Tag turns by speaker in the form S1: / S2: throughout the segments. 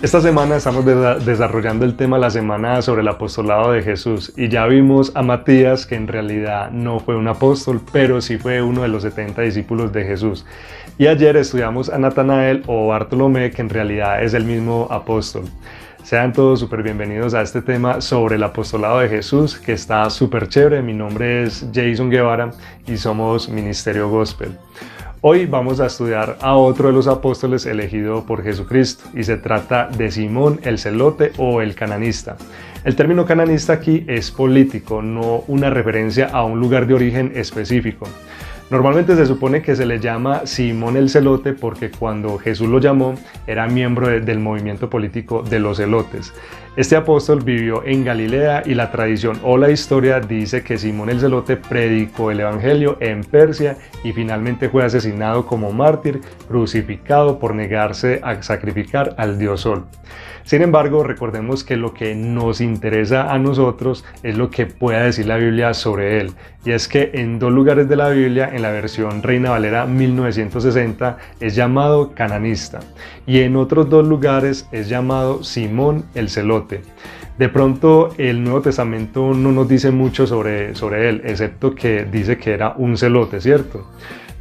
S1: Esta semana estamos desarrollando el tema la semana sobre el apostolado de Jesús y ya vimos a Matías, que en realidad no fue un apóstol, pero sí fue uno de los 70 discípulos de Jesús. Y ayer estudiamos a Natanael o Bartolomé, que en realidad es el mismo apóstol. Sean todos súper bienvenidos a este tema sobre el apostolado de Jesús, que está súper chévere. Mi nombre es Jason Guevara y somos Ministerio Gospel. Hoy vamos a estudiar a otro de los apóstoles elegido por Jesucristo y se trata de Simón el Celote o el Cananista. El término cananista aquí es político, no una referencia a un lugar de origen específico. Normalmente se supone que se le llama Simón el Celote porque cuando Jesús lo llamó era miembro del movimiento político de los celotes. Este apóstol vivió en Galilea y la tradición o la historia dice que Simón el Celote predicó el evangelio en Persia y finalmente fue asesinado como mártir, crucificado por negarse a sacrificar al dios Sol. Sin embargo, recordemos que lo que nos interesa a nosotros es lo que pueda decir la Biblia sobre él. Y es que en dos lugares de la Biblia, en la versión Reina Valera 1960, es llamado cananista. Y en otros dos lugares es llamado Simón el Celote. De pronto el Nuevo Testamento no nos dice mucho sobre él, excepto que dice que era un celote, ¿cierto?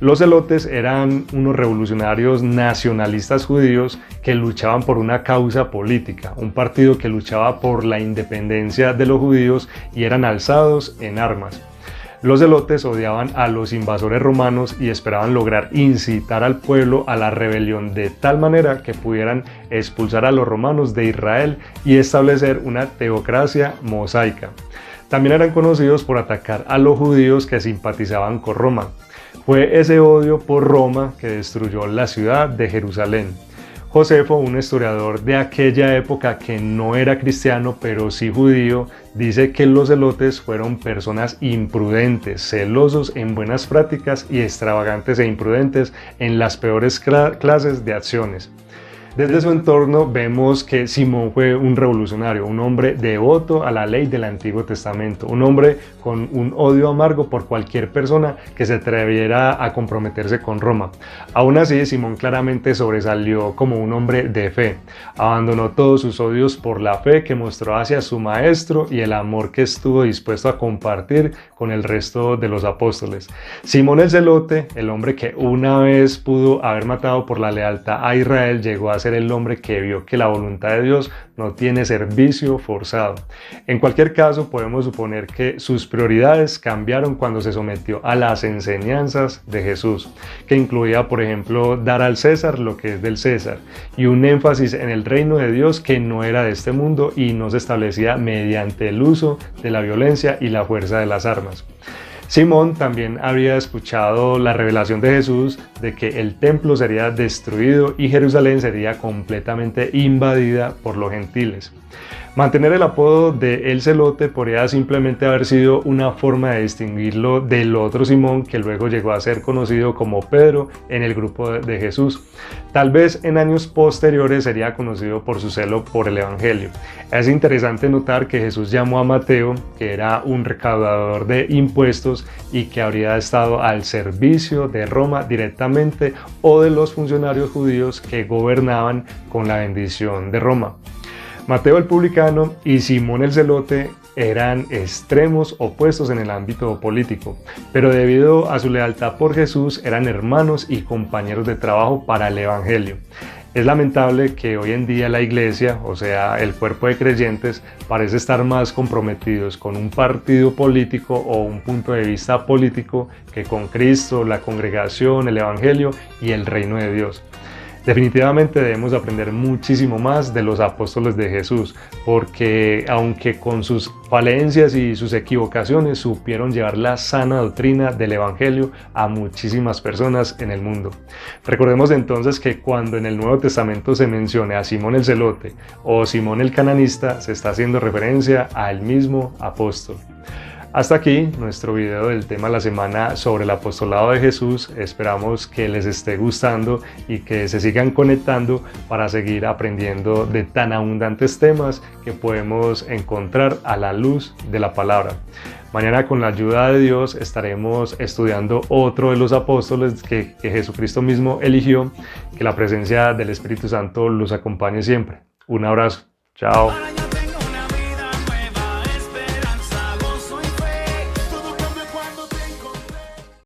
S1: Los celotes eran unos revolucionarios nacionalistas judíos que luchaban por una causa política, un partido que luchaba por la independencia de los judíos y eran alzados en armas. Los celotes odiaban a los invasores romanos y esperaban lograr incitar al pueblo a la rebelión de tal manera que pudieran expulsar a los romanos de Israel y establecer una teocracia mosaica. También eran conocidos por atacar a los judíos que simpatizaban con Roma. Fue ese odio por Roma que destruyó la ciudad de Jerusalén. Josefo, un historiador de aquella época que no era cristiano pero sí judío, dice que los celotes fueron personas imprudentes, celosos en buenas prácticas y extravagantes e imprudentes en las peores clases de acciones. Desde su entorno vemos que Simón fue un revolucionario, un hombre devoto a la ley del Antiguo Testamento, un hombre con un odio amargo por cualquier persona que se atreviera a comprometerse con Roma. Aún así, Simón claramente sobresalió como un hombre de fe. Abandonó todos sus odios por la fe que mostró hacia su maestro y el amor que estuvo dispuesto a compartir con el resto de los apóstoles. Simón el Celote, el hombre que una vez pudo haber matado por la lealtad a Israel, llegó a ser el hombre que vio que la voluntad de Dios no tiene servicio forzado. En cualquier caso, podemos suponer que sus prioridades cambiaron cuando se sometió a las enseñanzas de Jesús, que incluía, por ejemplo, dar al César lo que es del César, y un énfasis en el reino de Dios que no era de este mundo y no se establecía mediante el uso de la violencia y la fuerza de las armas. Simón también había escuchado la revelación de Jesús de que el templo sería destruido y Jerusalén sería completamente invadida por los gentiles. Mantener el apodo de El Celote podría simplemente haber sido una forma de distinguirlo del otro Simón que luego llegó a ser conocido como Pedro en el grupo de Jesús. Tal vez en años posteriores sería conocido por su celo por el Evangelio. Es interesante notar que Jesús llamó a Mateo, que era un recaudador de impuestos y que habría estado al servicio de Roma directamente o de los funcionarios judíos que gobernaban con la bendición de Roma. Mateo el publicano y Simón el Celote eran extremos opuestos en el ámbito político, pero debido a su lealtad por Jesús eran hermanos y compañeros de trabajo para el Evangelio. Es lamentable que hoy en día la iglesia, o sea, el cuerpo de creyentes, parece estar más comprometidos con un partido político o un punto de vista político que con Cristo, la congregación, el Evangelio y el reino de Dios. Definitivamente debemos aprender muchísimo más de los apóstoles de Jesús, porque aunque con sus falencias y sus equivocaciones supieron llevar la sana doctrina del Evangelio a muchísimas personas en el mundo. Recordemos entonces que cuando en el Nuevo Testamento se mencione a Simón el Celote o Simón el Cananista, se está haciendo referencia al mismo apóstol. Hasta aquí nuestro video del tema de la semana sobre el apostolado de Jesús. Esperamos que les esté gustando y que se sigan conectando para seguir aprendiendo de tan abundantes temas que podemos encontrar a la luz de la palabra. Mañana, con la ayuda de Dios, estaremos estudiando otro de los apóstoles que Jesucristo mismo eligió. Que la presencia del Espíritu Santo los acompañe siempre. Un abrazo. Chao.